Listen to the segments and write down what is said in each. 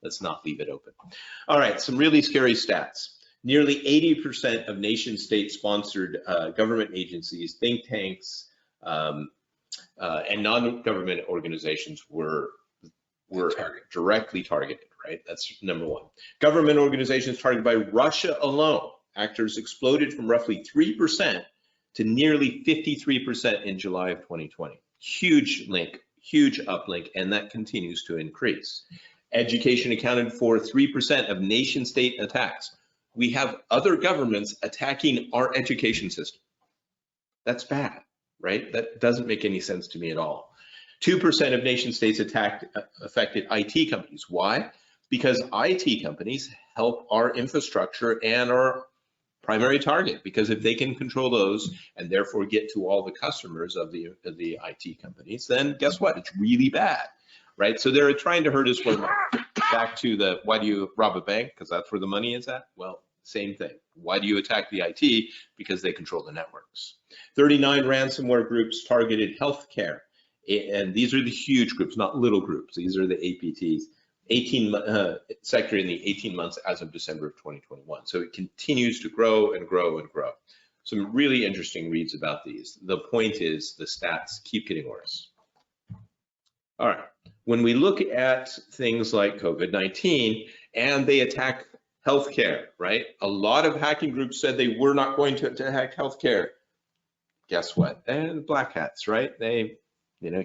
Let's not leave it open. All right, some really scary stats. Nearly 80% of nation-state sponsored government agencies, think tanks, and non-government organizations were directly targeted, right? That's number one. Government organizations targeted by Russia alone, actors exploded from roughly 3% to nearly 53% in July of 2020. Huge link, huge uplink, and that continues to increase. Education accounted for 3% of nation-state attacks. We have other governments attacking our education system. That's bad, right? That doesn't make any sense to me at all. 2% of nation states affected IT companies. Why? Because IT companies help our infrastructure and our primary target, because if they can control those and therefore get to all the customers of the IT companies, then guess what? It's really bad, right? So they're trying to hurt us. Back to the, why do you rob a bank? Because that's where the money is at. Well, same thing. Why do you attack the IT? Because they control the networks. 39 ransomware groups targeted healthcare. And these are the huge groups, not little groups. These are the APTs. 18 sector in the 18 months as of December of 2021. So it continues to grow and grow and grow. Some really interesting reads about these. The point is the stats keep getting worse. All right. When we look at things like COVID-19 and they attack healthcare, right? A lot of hacking groups said they were not going to attack healthcare. Guess what? And black hats, right? They,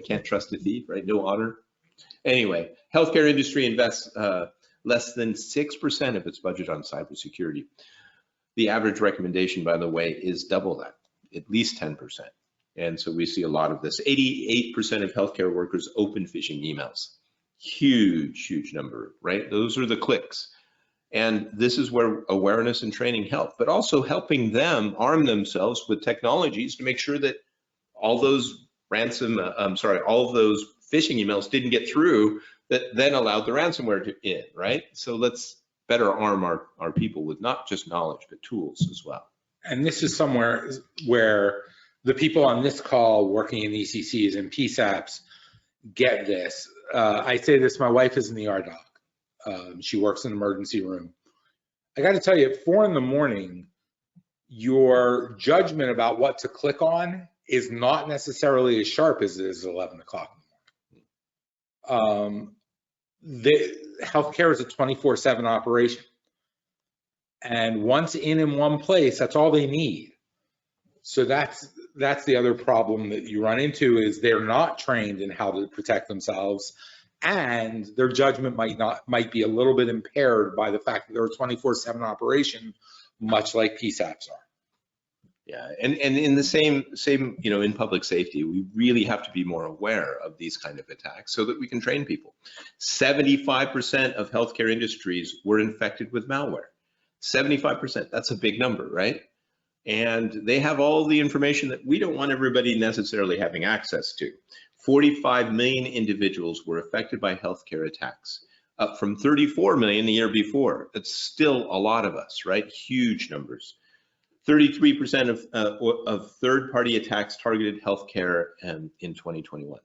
can't trust a thief, right? No honor. Anyway, healthcare industry invests less than 6% of its budget on cybersecurity. The average recommendation, by the way, is double that, at least 10%. And so we see a lot of this. 88% of healthcare workers open phishing emails. Huge, huge number, right? Those are the clicks. And this is where awareness and training help, but also helping them arm themselves with technologies to make sure that all those all of those phishing emails didn't get through that then allowed the ransomware to in, right? So let's better arm our people with not just knowledge, but tools as well. And this is somewhere where the people on this call working in ECCs and PSAPs get this. I say this, my wife is an ER doc. She works in an emergency room. I got to tell you, at 4 in the morning, your judgment about what to click on is not necessarily as sharp as it is at 11 o'clock in the morning. The healthcare is a 24/7 operation. And once in one place, that's all they need. So that's the other problem that you run into, is they're not trained in how to protect themselves, and their judgment might be a little bit impaired by the fact that they're a 24/7 operation, much like PSAPs are. Yeah, and in the same, in public safety, we really have to be more aware of these kind of attacks so that we can train people. 75% of healthcare industries were infected with malware. 75%, that's a big number, right? And they have all the information that we don't want everybody necessarily having access to. 45 million individuals were affected by healthcare attacks, up from 34 million the year before. It's still a lot of us, right? Huge numbers. 33% of third-party attacks targeted healthcare in 2021.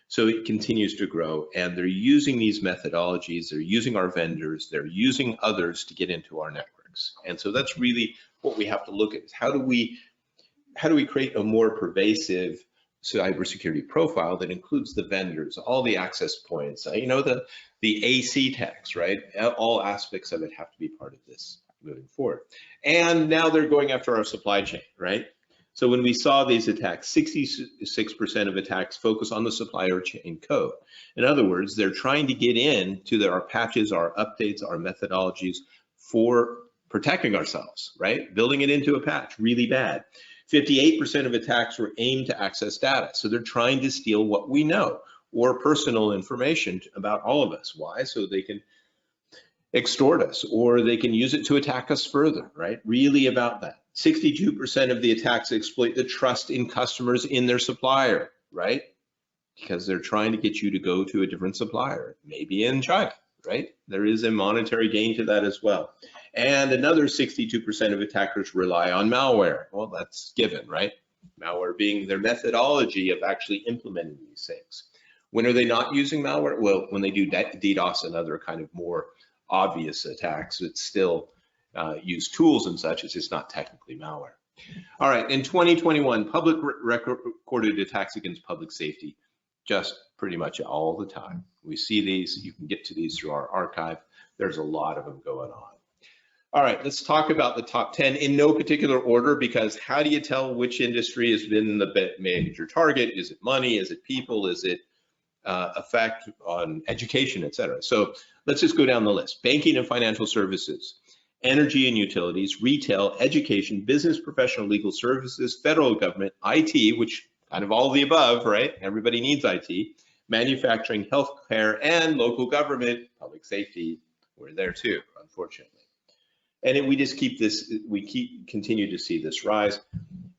So it continues to grow, and they're using these methodologies, they're using our vendors, they're using others to get into our networks. And so that's really what we have to look at, is how do we create a more pervasive cybersecurity profile that includes the vendors, all the access points, the AC tags, right? All aspects of it have to be part of this moving forward. And now they're going after our supply chain, right? So when we saw these attacks, 66% of attacks focus on the supplier chain code. In other words, they're trying to get into our patches, our updates, our methodologies for protecting ourselves, right? Building it into a patch, really bad. 58% of attacks were aimed to access data. So they're trying to steal what we know or personal information about all of us. Why? So they can extort us, or they can use it to attack us further, right? Really about that. 62% of the attacks exploit the trust in customers in their supplier, right? Because they're trying to get you to go to a different supplier, maybe in China, right? There is a monetary gain to that as well. And another 62% of attackers rely on malware. Well, that's given, right? Malware being their methodology of actually implementing these things. When are they not using malware? Well, when they do DDoS and other kind of more obvious attacks, it's still use tools and such. It's just not technically malware. All right, in 2021, public recorded attacks against public safety, just pretty much all the time. We see these, you can get to these through our archive. There's a lot of them going on. All right, let's talk about the top 10 in no particular order, because how do you tell which industry has been the major target? Is it money? Is it people? Is it effect on education, et cetera? So let's just go down the list. Banking and financial services, energy and utilities, retail, education, business, professional, legal services, federal government, IT, which kind of all of the above, right? Everybody needs IT, manufacturing, healthcare, and local government, public safety. We're there too, unfortunately. And we just keep this, continue to see this rise.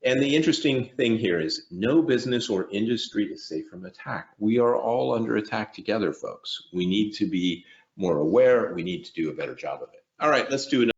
And the interesting thing here is no business or industry is safe from attack. We are all under attack together, folks. We need to be more aware. We need to do a better job of it. All right, let's do another.